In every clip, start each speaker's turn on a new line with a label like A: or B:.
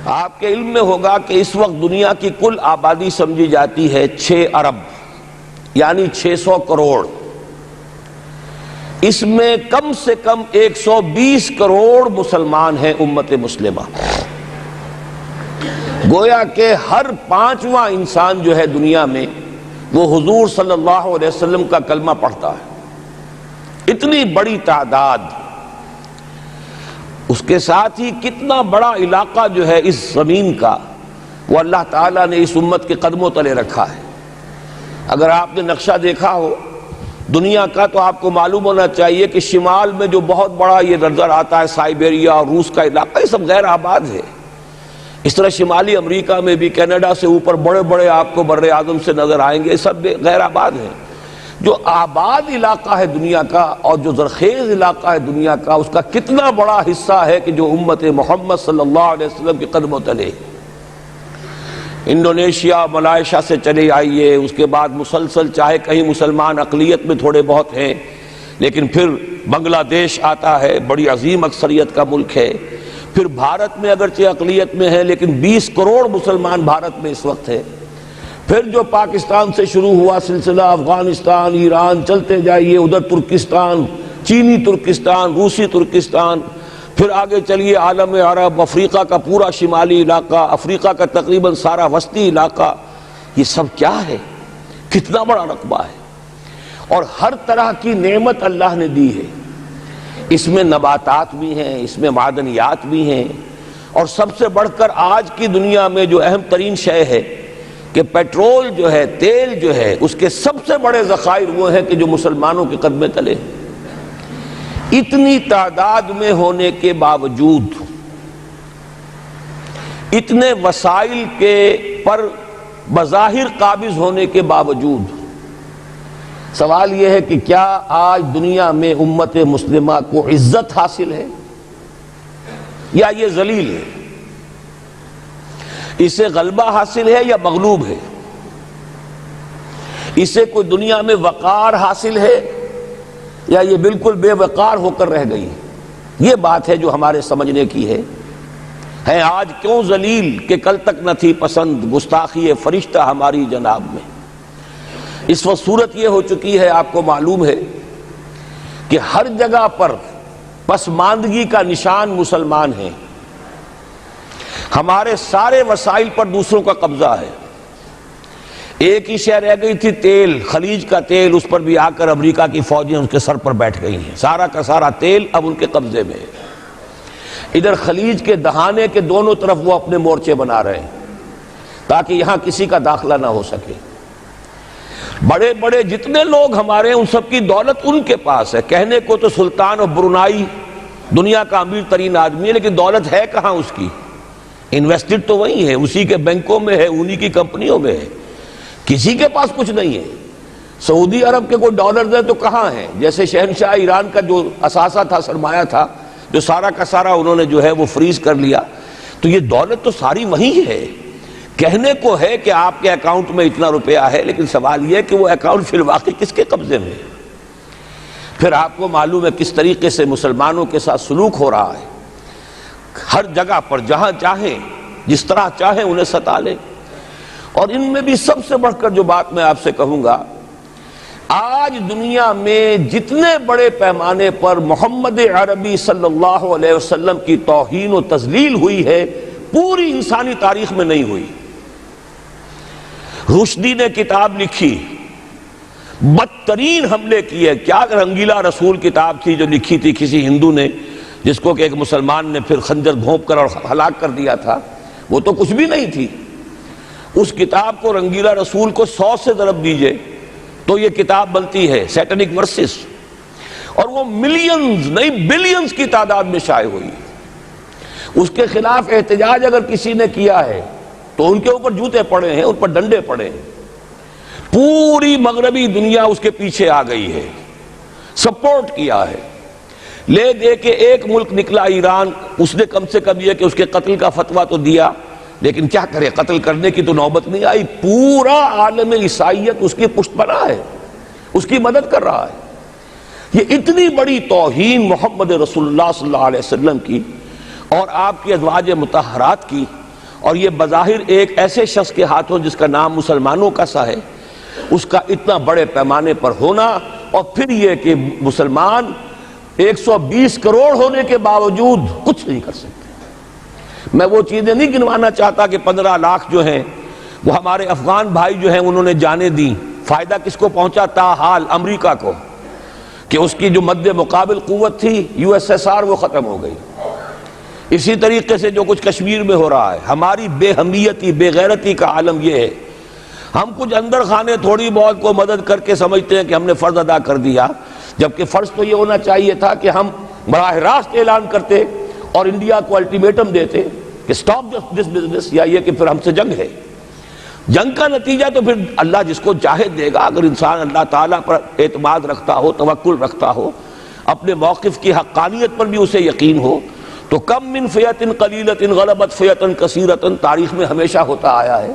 A: آپ کے علم میں ہوگا کہ اس وقت دنیا کی کل آبادی سمجھی جاتی ہے 6 ارب یعنی 600 کروڑ. اس میں کم سے کم 120 کروڑ مسلمان ہیں امت مسلمہ. گویا کہ ہر 5واں انسان جو ہے دنیا میں وہ حضور صلی اللہ علیہ وسلم کا کلمہ پڑھتا ہے. اتنی بڑی تعداد. اس کے ساتھ ہی کتنا بڑا علاقہ جو ہے اس زمین کا وہ اللہ تعالیٰ نے اس امت کے قدموں تلے رکھا ہے. اگر آپ نے نقشہ دیکھا ہو دنیا کا تو آپ کو معلوم ہونا چاہیے کہ شمال میں جو بہت بڑا یہ نظر آتا ہے سائبیریا اور روس کا علاقہ، یہ سب غیر آباد ہے. اس طرح شمالی امریکہ میں بھی کینیڈا سے اوپر بڑے بڑے آپ کو بر اعظم سے نظر آئیں گے، یہ سب غیر آباد ہیں. جو آباد علاقہ ہے دنیا کا اور جو زرخیز علاقہ ہے دنیا کا، اس کا کتنا بڑا حصہ ہے کہ جو امت محمد صلی اللہ علیہ وسلم کے قدموں تلے. انڈونیشیا ملائیشیا سے چلے آئیے، اس کے بعد مسلسل چاہے کہیں مسلمان اقلیت میں تھوڑے بہت ہیں، لیکن پھر بنگلہ دیش آتا ہے، بڑی عظیم اکثریت کا ملک ہے. پھر بھارت میں اگرچہ اقلیت میں ہے لیکن 20 کروڑ مسلمان بھارت میں اس وقت ہے. پھر جو پاکستان سے شروع ہوا سلسلہ، افغانستان، ایران، چلتے جائیے ادھر ترکستان، چینی ترکستان، روسی ترکستان، پھر آگے چلیے عالم عرب، افریقہ کا پورا شمالی علاقہ، افریقہ کا تقریباً سارا وسطی علاقہ. یہ سب کیا ہے؟ کتنا بڑا رقبہ ہے. اور ہر طرح کی نعمت اللہ نے دی ہے. اس میں نباتات بھی ہیں، اس میں معدنیات بھی ہیں، اور سب سے بڑھ کر آج کی دنیا میں جو اہم ترین شے ہے کہ پیٹرول جو ہے، تیل جو ہے، اس کے سب سے بڑے ذخائر وہ ہیں کہ جو مسلمانوں کے قدمے تلے. اتنی تعداد میں ہونے کے باوجود، اتنے وسائل کے پر بظاہر قابض ہونے کے باوجود، سوال یہ ہے کہ کیا آج دنیا میں امت مسلمہ کو عزت حاصل ہے یا یہ ذلیل ہے؟ اسے غلبہ حاصل ہے یا مغلوب ہے؟ اسے کوئی دنیا میں وقار حاصل ہے یا یہ بالکل بے وقار ہو کر رہ گئی؟ یہ بات ہے جو ہمارے سمجھنے کی ہے. آج کیوں ذلیل کہ کل تک نہ تھی پسند، گستاخی فرشتہ ہماری جناب میں. اس وقت صورت یہ ہو چکی ہے، آپ کو معلوم ہے کہ ہر جگہ پر پسماندگی کا نشان مسلمان ہیں. ہمارے سارے وسائل پر دوسروں کا قبضہ ہے. ایک ہی شے رہ گئی تھی، تیل، خلیج کا تیل، اس پر بھی آ کر امریکہ کی فوجیں ان کے سر پر بیٹھ گئی ہیں. سارا کا سارا تیل اب ان کے قبضے میں ہے. ادھر خلیج کے دہانے کے دونوں طرف وہ اپنے مورچے بنا رہے ہیں تاکہ یہاں کسی کا داخلہ نہ ہو سکے. بڑے بڑے جتنے لوگ ہمارے ہیں ان سب کی دولت ان کے پاس ہے. کہنے کو تو سلطان اور برونائی دنیا کا امیر ترین آدمی ہے، لیکن دولت ہے کہاں اس کی؟ انویسٹڈ تو وہی ہے، اسی کے بینکوں میں ہے، انہی کی کمپنیوں میں ہے. کسی کے پاس کچھ نہیں ہے. سعودی عرب کے کوئی ڈالرز ہیں تو کہاں ہیں؟ جیسے شہنشاہ ایران کا جو اثاثہ تھا، سرمایہ تھا، جو سارا کا سارا انہوں نے جو ہے وہ فریز کر لیا. تو یہ دولت تو ساری وہی ہے. کہنے کو ہے کہ آپ کے اکاؤنٹ میں اتنا روپیہ ہے، لیکن سوال یہ ہے کہ وہ اکاؤنٹ فی الواقع کس کے قبضے میں ہے؟ پھر آپ کو معلوم ہے کس طریقے سے مسلمانوں کے ساتھ سلوک ہو رہا ہے. ہر جگہ پر جہاں چاہیں، جس طرح چاہیں انہیں ستا لیں. اور ان میں بھی سب سے بڑھ کر جو بات میں آپ سے کہوں گا، آج دنیا میں جتنے بڑے پیمانے پر محمد عربی صلی اللہ علیہ وسلم کی توہین و تذلیل ہوئی ہے، پوری انسانی تاریخ میں نہیں ہوئی. رشدی نے کتاب لکھی، بدترین حملے کیے. کیا رنگیلا رسول کتاب تھی جو لکھی تھی کسی ہندو نے، جس کو کہ ایک مسلمان نے پھر خنجر گھونپ کر اور ہلاک کر دیا تھا. وہ تو کچھ بھی نہیں تھی. اس کتاب کو رنگیلا رسول کو 100 سے ضرب دیجئے تو یہ کتاب بنتی ہے سیٹنک ورسز، اور وہ ملینز نہیں بلینز کی تعداد میں شائع ہوئی. اس کے خلاف احتجاج اگر کسی نے کیا ہے تو ان کے اوپر جوتے پڑے ہیں، ان پر ڈنڈے پڑے ہیں. پوری مغربی دنیا اس کے پیچھے آ گئی ہے، سپورٹ کیا ہے. لے دے کے ایک ملک نکلا ایران، اس نے کم سے کم یہ کہ اس کے قتل کا فتویٰ تو دیا، لیکن کیا کرے، قتل کرنے کی تو نوبت نہیں آئی. پورا عالم عیسائیت اس کی پشت پناہ ہے، اس کی مدد کر رہا ہے. یہ اتنی بڑی توہین محمد رسول اللہ صلی اللہ علیہ وسلم کی اور آپ کی ازواج مطہرات کی اور یہ بظاہر ایک ایسے شخص کے ہاتھوں جس کا نام مسلمانوں کا سا ہے، اس کا اتنا بڑے پیمانے پر ہونا، اور پھر یہ کہ مسلمان 120 کروڑ ہونے کے باوجود کچھ نہیں کر سکتے۔ میں وہ چیزیں نہیں گنوانا چاہتا کہ 15 لاکھ جو ہیں وہ ہمارے افغان بھائی جو ہیں انہوں نے جانیں دیں، فائدہ کس کو پہنچا؟ تاحال امریکہ کو، کہ اس کی جو مد مقابل قوت تھی USSR وہ ختم ہو گئی۔ اسی طریقے سے جو کچھ کشمیر میں ہو رہا ہے، ہماری بے حمیتی، بے غیرتی کا عالم یہ ہے، ہم کچھ اندر خانے تھوڑی بہت کو مدد کر کے سمجھتے ہیں کہ ہم نے فرض ادا کر دیا، جبکہ فرض تو یہ ہونا چاہیے تھا کہ ہم براہ راست اعلان کرتے اور انڈیا کو الٹیمیٹم دیتے کہ سٹاپ دس بزنس، یا یہ کہ پھر ہم سے جنگ ہے۔ جنگ کا نتیجہ تو پھر اللہ جس کو چاہے دے گا، اگر انسان اللہ تعالیٰ پر اعتماد رکھتا ہو، توکل رکھتا ہو، اپنے موقف کی حقانیت پر بھی اسے یقین ہو، تو کم من فیۃ قلیلۃ غلبت فیۃ کثیرۃ، تاریخ میں ہمیشہ ہوتا آیا ہے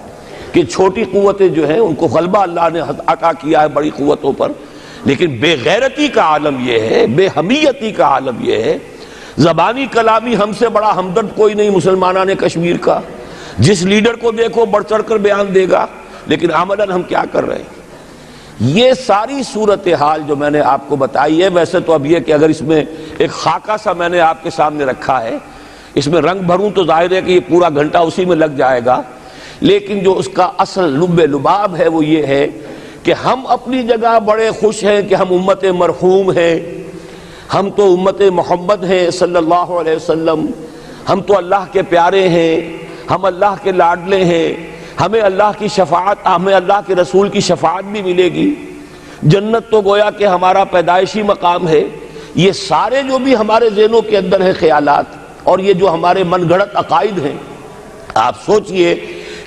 A: کہ چھوٹی قوتیں جو ہیں ان کو غلبہ اللہ نے عطا کیا ہے بڑی قوتوں پر، لیکن بے غیرتی کا عالم یہ ہے، بے حمیتی کا عالم یہ ہے، زبانی کلامی ہم سے بڑا ہمدرد کوئی نہیں مسلمانان کشمیر کا، جس لیڈر کو دیکھو بڑھ چڑھ کر بیان دے گا، لیکن عملاً ہم کیا کر رہے ہیں؟ یہ ساری صورتحال جو میں نے آپ کو بتائی ہے، ویسے تو اب یہ کہ اگر اس میں ایک خاکہ سا میں نے آپ کے سامنے رکھا ہے، اس میں رنگ بھروں تو ظاہر ہے کہ یہ پورا گھنٹہ اسی میں لگ جائے گا، لیکن جو اس کا اصل لب لباب ہے وہ یہ ہے کہ ہم اپنی جگہ بڑے خوش ہیں کہ ہم امت مرحوم ہیں، ہم تو امت محمد ہیں صلی اللہ علیہ وسلم، ہم تو اللہ کے پیارے ہیں، ہم اللہ کے لاڈلے ہیں، ہمیں اللہ کی شفاعت، ہمیں اللہ کے رسول کی شفاعت بھی ملے گی، جنت تو گویا کہ ہمارا پیدائشی مقام ہے۔ یہ سارے جو بھی ہمارے ذہنوں کے اندر ہیں خیالات، اور یہ جو ہمارے من گھڑت عقائد ہیں، آپ سوچئے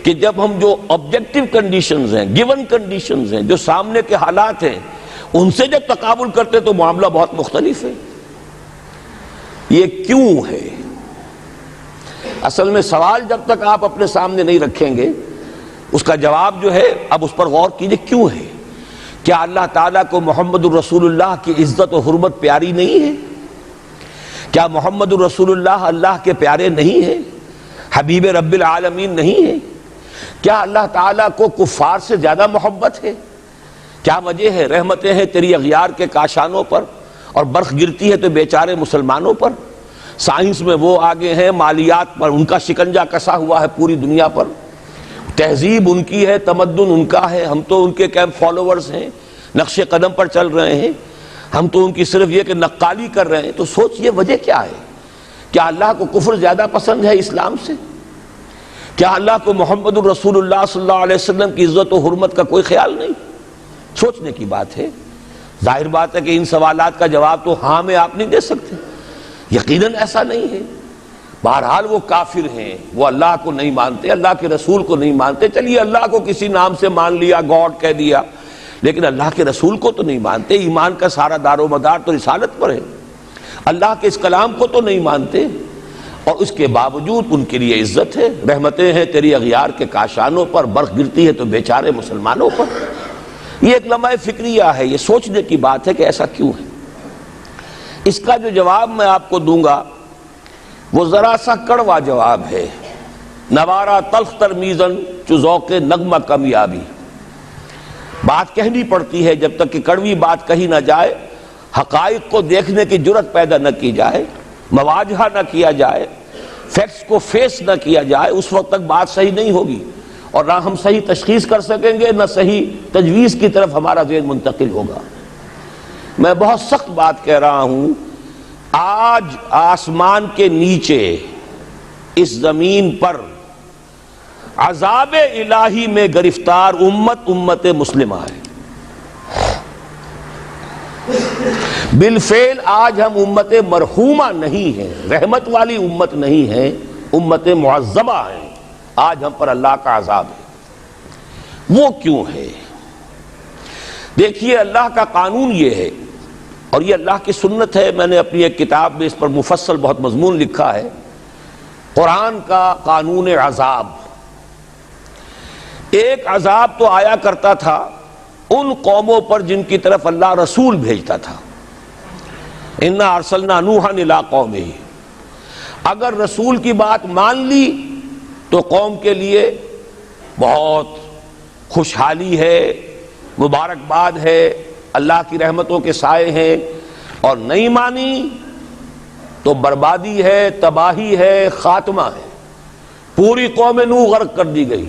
A: کہ جب ہم جو آبجیکٹیو کنڈیشنز ہیں، گیون کنڈیشنز ہیں، جو سامنے کے حالات ہیں، ان سے جب تقابل کرتے تو معاملہ بہت مختلف ہے۔ یہ کیوں ہے؟ اصل میں سوال جب تک آپ اپنے سامنے نہیں رکھیں گے، اس کا جواب جو ہے اب اس پر غور کیجئے، کیوں ہے؟ کیا اللہ تعالیٰ کو محمد الرسول اللہ کی عزت و حرمت پیاری نہیں ہے؟ کیا محمد الرسول اللہ اللہ کے پیارے نہیں ہیں؟ حبیب رب العالمین نہیں ہے؟ کیا اللہ تعالیٰ کو کفار سے زیادہ محبت ہے؟ کیا وجہ ہے؟ رحمتیں ہیں تیری اغیار کے کاشانوں پر، اور برف گرتی ہے تو بیچارے مسلمانوں پر۔ سائنس میں وہ آگے ہیں، مالیات پر ان کا شکنجہ کسا ہوا ہے پوری دنیا پر، تہذیب ان کی ہے، تمدن ان کا ہے، ہم تو ان کے کیمپ فالوورز ہیں، نقش قدم پر چل رہے ہیں، ہم تو ان کی صرف یہ کہ نقالی کر رہے ہیں۔ تو سوچئے وجہ کیا ہے؟ کیا اللہ کو کفر زیادہ پسند ہے اسلام سے؟ کیا اللہ کو محمد الرسول اللہ صلی اللہ علیہ وسلم کی عزت و حرمت کا کوئی خیال نہیں؟ سوچنے کی بات ہے۔ ظاہر بات ہے کہ ان سوالات کا جواب تو ہاں میں آپ نہیں دے سکتے، یقیناً ایسا نہیں ہے۔ بہرحال وہ کافر ہیں، وہ اللہ کو نہیں مانتے، اللہ کے رسول کو نہیں مانتے، چلیے اللہ کو کسی نام سے مان لیا، گاڈ کہہ دیا، لیکن اللہ کے رسول کو تو نہیں مانتے۔ ایمان کا سارا دار و مدار تو رسالت پر ہے، اللہ کے اس کلام کو تو نہیں مانتے، اور اس کے باوجود ان کے لیے عزت ہے۔ رحمتیں ہیں تیری اغیار کے کاشانوں پر، برف گرتی ہے تو بیچارے مسلمانوں پر۔ یہ ایک لمحہ فکریہ ہے، یہ سوچنے کی بات ہے کہ ایسا کیوں ہے۔ اس کا جو جواب میں آپ کو دوں گا وہ ذرا سا کڑوا جواب ہے، نوارا تلخ ترمیزن چو ذوق نغمہ کمیابی۔ بات کہنی پڑتی ہے، جب تک کہ کڑوی بات کہی نہ جائے، حقائق کو دیکھنے کی جرت پیدا نہ کی جائے، مواجہہ نہ کیا جائے، فیکٹس کو فیس نہ کیا جائے، اس وقت تک بات صحیح نہیں ہوگی، اور نہ ہم صحیح تشخیص کر سکیں گے، نہ صحیح تجویز کی طرف ہمارا ذہن منتقل ہوگا۔ میں بہت سخت بات کہہ رہا ہوں، آج آسمان کے نیچے اس زمین پر عذاب الہی میں گرفتار امت مسلمہ ہے۔ بالفعل آج ہم امت مرحومہ نہیں ہیں، رحمت والی امت نہیں ہیں، امت معذبہ ہیں۔ آج ہم پر اللہ کا عذاب ہے۔ وہ کیوں ہے؟ دیکھیے، اللہ کا قانون یہ ہے، اور یہ اللہ کی سنت ہے، میں نے اپنی ایک کتاب میں اس پر مفصل بہت مضمون لکھا ہے، قرآن کا قانون عذاب۔ ایک عذاب تو آیا کرتا تھا ان قوموں پر جن کی طرف اللہ رسول بھیجتا تھا، اِنَّا أَرْسَلْنَا نُوحًا إِلَىٰ قَوْمِهِ۔ اگر رسول کی بات مان لی تو قوم کے لیے بہت خوشحالی ہے، مبارکباد ہے، اللہ کی رحمتوں کے سائے ہیں، اور نہیں مانی تو بربادی ہے، تباہی ہے، خاتمہ ہے۔ پوری قوم نوح غرق کر دی گئی،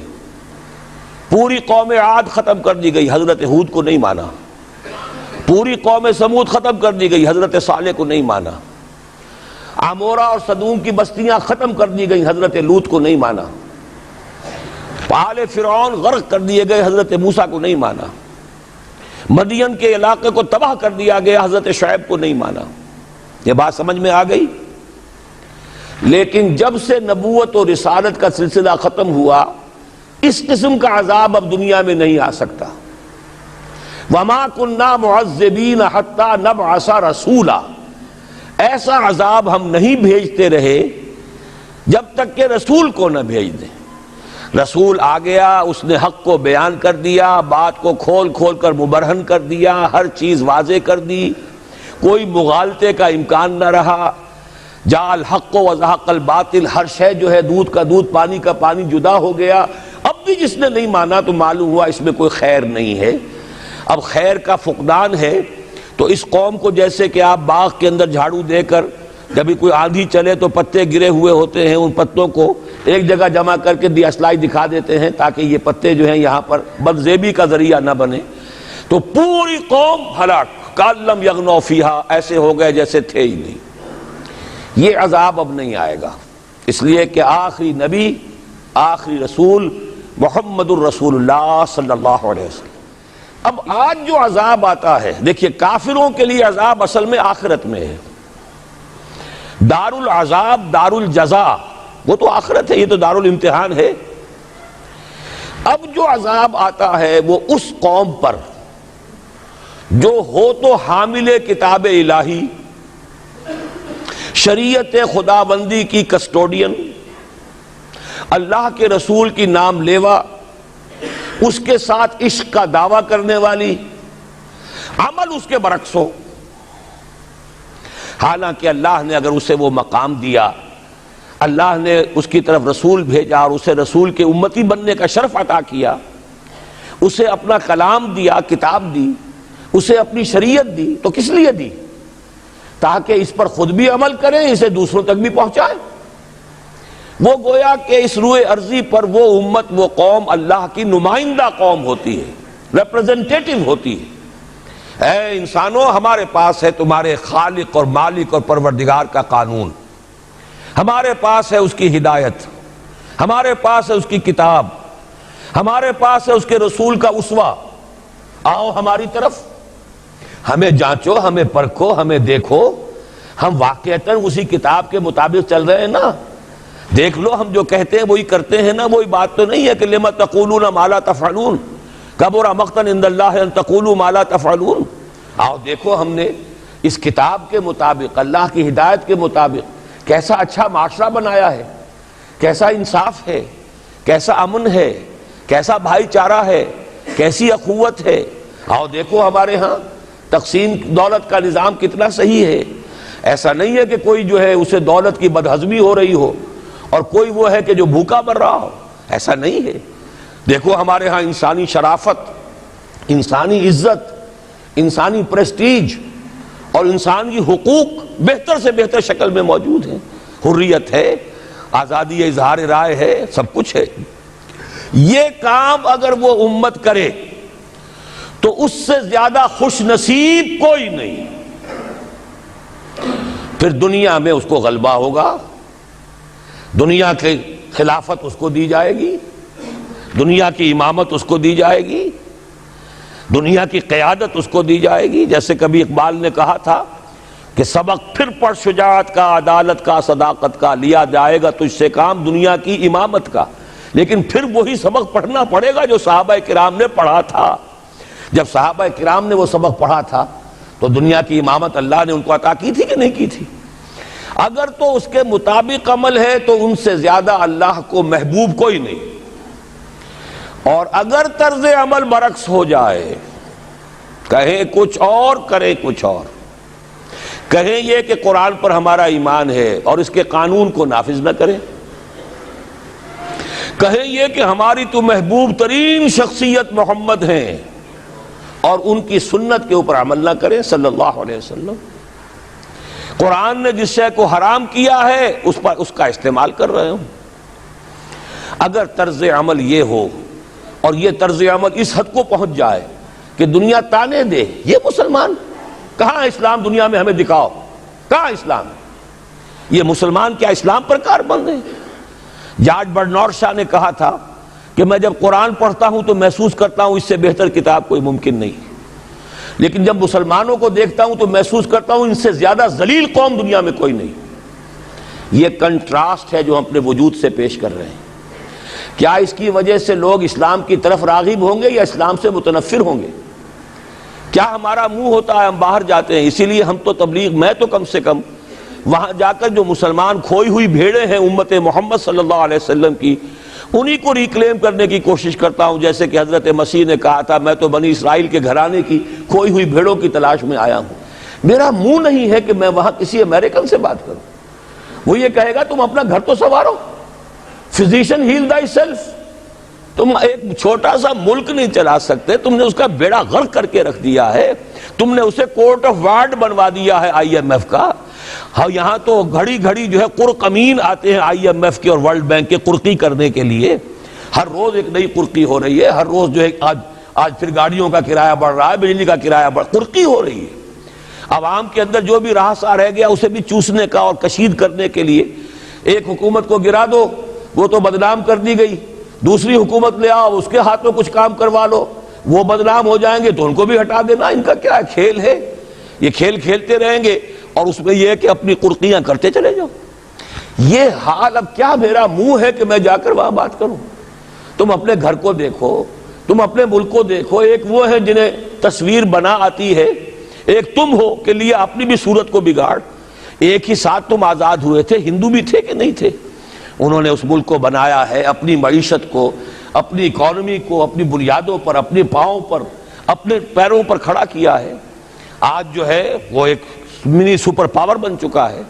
A: پوری قوم عاد ختم کر دی گئی، حضرت ہود کو نہیں مانا۔ پوری قوم سمود ختم کر دی گئی، حضرت صالح کو نہیں مانا۔ عمورہ اور صدوم کی بستیاں ختم کر دی گئی، حضرت لوط کو نہیں مانا۔ آل فرعون غرق کر دیے گئے، حضرت موسیٰ کو نہیں مانا۔ مدین کے علاقے کو تباہ کر دیا گیا، حضرت شعیب کو نہیں مانا۔ یہ بات سمجھ میں آ گئی؟ لیکن جب سے نبوت اور رسالت کا سلسلہ ختم ہوا، اس قسم کا عذاب اب دنیا میں نہیں آ سکتا۔ وَمَا كُنَّا مُعَذِّبِينَ حَتَّى نَبْعَثَ رَسُولًا، ایسا عذاب ہم نہیں بھیجتے رہے جب تک کہ رسول کو نہ بھیج دیں۔ رسول آ گیا، اس نے حق کو بیان کر دیا، بات کو کھول کھول کر مبرہن کر دیا، ہر چیز واضح کر دی، کوئی مغالطے کا امکان نہ رہا۔ جاء الحق وزهق الباطل، ہر شے جو ہے دودھ کا دودھ، پانی کا پانی جدا ہو گیا۔ اب بھی جس نے نہیں مانا تو معلوم ہوا اس میں کوئی خیر نہیں ہے، اب خیر کا فقدان ہے۔ تو اس قوم کو جیسے کہ آپ باغ کے اندر جھاڑو دے کر جب بھی کوئی آندھی چلے تو پتے گرے ہوئے ہوتے ہیں، ان پتوں کو ایک جگہ جمع کر کے دیاسلائی دکھا دیتے ہیں تاکہ یہ پتے جو ہیں یہاں پر بدزیبی کا ذریعہ نہ بنے، تو پوری قوم ہلاک، کأن لم یغنوا فیہا، ایسے ہو گئے جیسے تھے ہی نہیں۔ یہ عذاب اب نہیں آئے گا، اس لیے کہ آخری نبی، آخری رسول محمد الرسول اللہ صلی اللہ علیہ وسلم۔ اب آج جو عذاب آتا ہے، دیکھیے کافروں کے لیے عذاب اصل میں آخرت میں ہے۔ دار العذاب، دار الجزا، وہ تو آخرت ہے، یہ تو دار الامتحان ہے۔ اب جو عذاب آتا ہے وہ اس قوم پر جو ہو تو حامل کتاب الہی، شریعت خداوندی کی کسٹوڈین، اللہ کے رسول کی نام لیوا، اس کے ساتھ عشق کا دعویٰ کرنے والی، عمل اس کے برعکس ہو۔ حالانکہ اللہ نے اگر اسے وہ مقام دیا، اللہ نے اس کی طرف رسول بھیجا اور اسے رسول کے امتی بننے کا شرف عطا کیا، اسے اپنا کلام دیا، کتاب دی، اسے اپنی شریعت دی، تو کس لیے دی؟ تاکہ اس پر خود بھی عمل کریں، اسے دوسروں تک بھی پہنچائیں۔ وہ گویا کہ اس روئے ارضی پر وہ امت، وہ قوم اللہ کی نمائندہ قوم ہوتی ہے، ریپرزنٹیٹو ہوتی ہے۔ اے انسانوں، ہمارے پاس ہے تمہارے خالق اور مالک اور پروردگار کا قانون، ہمارے پاس ہے اس کی ہدایت، ہمارے پاس ہے اس کی کتاب، ہمارے پاس ہے اس کے رسول کا اسوہ۔ آؤ ہماری طرف، ہمیں جانچو، ہمیں پرکھو، ہمیں دیکھو، ہم واقعتاً اسی کتاب کے مطابق چل رہے ہیں نا؟ دیکھ لو ہم جو کہتے ہیں وہی کرتے ہیں نا؟ وہی بات تو نہیں ہے کہ لما تقولون ما لا تفعلون، کبر مقتا عند اللہ ان تقولوا ما لا تفعلون۔ آؤ دیکھو ہم نے اس کتاب کے مطابق، اللہ کی ہدایت کے مطابق کیسا اچھا معاشرہ بنایا ہے، کیسا انصاف ہے، کیسا امن ہے، کیسا بھائی چارہ ہے، کیسی اخوت ہے۔ آؤ دیکھو ہمارے ہاں تقسیم دولت کا نظام کتنا صحیح ہے۔ ایسا نہیں ہے کہ کوئی جو ہے اسے دولت کی بدہضمی ہو رہی ہو اور کوئی وہ ہے کہ جو بھوکا مر رہا ہو، ایسا نہیں ہے۔ دیکھو ہمارے ہاں انسانی شرافت، انسانی عزت، انسانی پریسٹیج اور انسانی حقوق بہتر سے بہتر شکل میں موجود ہیں، حریت ہے، آزادی اظہار رائے ہے، سب کچھ ہے۔ یہ کام اگر وہ امت کرے تو اس سے زیادہ خوش نصیب کوئی نہیں۔ پھر دنیا میں اس کو غلبہ ہوگا، دنیا کی خلافت اس کو دی جائے گی، دنیا کی امامت اس کو دی جائے گی، دنیا کی قیادت اس کو دی جائے گی۔ جیسے کبھی اقبال نے کہا تھا کہ سبق پھر پڑھ شجاعت کا، عدالت کا، صداقت کا، لیا جائے گا تجھ سے کام دنیا کی امامت کا۔ لیکن پھر وہی سبق پڑھنا پڑے گا جو صحابہ کرام نے پڑھا تھا۔ جب صحابہ کرام نے وہ سبق پڑھا تھا تو دنیا کی امامت اللہ نے ان کو عطا کی تھی کہ نہیں کی تھی؟ اگر تو اس کے مطابق عمل ہے تو ان سے زیادہ اللہ کو محبوب کوئی نہیں، اور اگر طرز عمل برعکس ہو جائے، کہیں کچھ اور کریں کچھ اور، کہیں یہ کہ قرآن پر ہمارا ایمان ہے اور اس کے قانون کو نافذ نہ کریں، کہیں یہ کہ ہماری تو محبوب ترین شخصیت محمد ہیں اور ان کی سنت کے اوپر عمل نہ کریں صلی اللہ علیہ وسلم. قرآن نے جس شے کو حرام کیا ہے اس کا استعمال کر رہے ہوں. اگر طرز عمل یہ ہو اور یہ طرز عمل اس حد کو پہنچ جائے کہ دنیا تانے دے یہ مسلمان کہاں اسلام دنیا میں ہمیں دکھاؤ, کہاں اسلام ہے؟ یہ مسلمان کیا اسلام پر کاربند ہیں؟ جارج برنارڈ شاہ نے کہا تھا کہ میں جب قرآن پڑھتا ہوں تو محسوس کرتا ہوں اس سے بہتر کتاب کوئی ممکن نہیں, لیکن جب مسلمانوں کو دیکھتا ہوں تو محسوس کرتا ہوں ان سے زیادہ ذلیل قوم دنیا میں کوئی نہیں. یہ کنٹراسٹ ہے جو ہم اپنے وجود سے پیش کر رہے ہیں. کیا اس کی وجہ سے لوگ اسلام کی طرف راغب ہوں گے یا اسلام سے متنفر ہوں گے؟ کیا ہمارا منہ ہوتا ہے ہم باہر جاتے ہیں؟ اسی لیے ہم تو تبلیغ, میں تو کم سے کم وہاں جا کر جو مسلمان کھوئی ہوئی بھیڑیں ہیں امت محمد صلی اللہ علیہ وسلم کی, انہی کو ریکلیم کرنے کی کوشش کرتا ہوں. جیسے کہ حضرت مسیح نے کہا تھا میں تو بنی اسرائیل کے گھرانے کی کھوئی ہوئی بھیڑوں کی تلاش میں آیا ہوں. میرا منہ نہیں ہے کہ میں وہاں کسی امریکن سے بات کروں. وہ یہ کہے گا تم اپنا گھر تو سنوارو, فزیشین ہیل تھائی سیلف. تم ایک چھوٹا سا ملک نہیں چلا سکتے, تم نے اس کا بیڑا غرق کر کے رکھ دیا ہے. تم نے اسے کورٹ آف وارڈ بنوا دیا ہے IMF کا. ہاں یہاں تو گھڑی گھڑی جو ہے قرقمین آتے ہیں IMF کے اور ورلڈ بینک کے قرقی کرنے کے لیے. ہر روز ایک نئی قرقی ہو رہی ہے, ہر روز جو ہے آج پھر گاڑیوں کا کرایہ بڑھ رہا ہے, بجلی کا کرایہ قرقی ہو رہی ہے. عوام کے اندر جو بھی رہا رہ گیا اسے بھی چوسنے کا اور کشید کرنے کے لیے. ایک حکومت کو گرا دو وہ تو بدنام کر دی گئی, دوسری حکومت لے آؤ اس کے ہاتھوں کچھ کام کروا لو, وہ بدنام ہو جائیں گے تو ان کو بھی ہٹا دینا. ان کا کیا کھیل ہے؟ یہ کھیل کھیلتے رہیں گے اور اس میں یہ ہے کہ اپنی قرقیاں کرتے چلے جاؤ. یہ حال اب کیا میرا منہ ہے کہ میں جا کر وہاں بات کروں؟ تم اپنے گھر کو دیکھو, تم اپنے ملک کو دیکھو. ایک وہ ہے جنہیں تصویر بنا آتی ہے, ایک تم ہو کہ لیا اپنی بھی صورت کو بگاڑ. ایک ہی ساتھ تم آزاد ہوئے تھے, ہندو بھی تھے کہ نہیں تھے. انہوں نے اس ملک کو بنایا ہے, اپنی معیشت کو, اپنی اکانومی کو اپنی بنیادوں پر, اپنے پاؤں پر, اپنے پیروں پر کھڑا کیا ہے. آج جو ہے وہ ایک منی سپر پاور بن چکا ہے,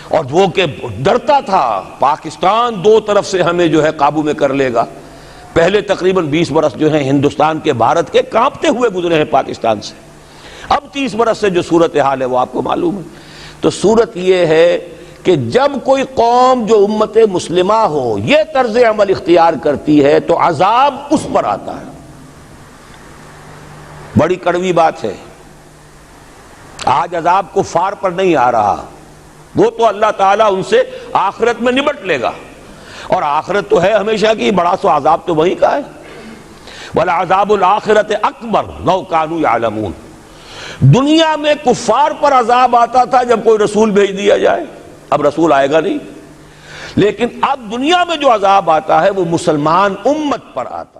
A: اور وہ کہ ڈرتا تھا پاکستان دو طرف سے ہمیں جو ہے قابو میں کر لے گا. پہلے تقریباً 20 برس جو ہیں ہندوستان کے, بھارت کے کانپتے ہوئے گزرے ہیں پاکستان سے. اب 30 برس سے جو صورتحال ہے وہ آپ کو معلوم ہے. تو صورت یہ ہے کہ جب کوئی قوم جو امت مسلمہ ہو یہ طرز عمل اختیار کرتی ہے تو عذاب اس پر آتا ہے. بڑی کڑوی بات ہے. آج عذاب کفار پر نہیں آ رہا, وہ تو اللہ تعالیٰ ان سے آخرت میں نمٹ لے گا, اور آخرت تو ہے ہمیشہ کی, بڑا سو عذاب تو وہی کا ہے. وَلَعَذَابُ الْآخِرَةِ أَكْبَرُ لَوْ كَانُوا يَعْلَمُونَ. دنیا میں کفار پر عذاب آتا تھا جب کوئی رسول بھیج دیا جائے, اب رسول آئے گا نہیں, لیکن اب دنیا میں جو عذاب آتا ہے وہ مسلمان امت پر آتا ہے.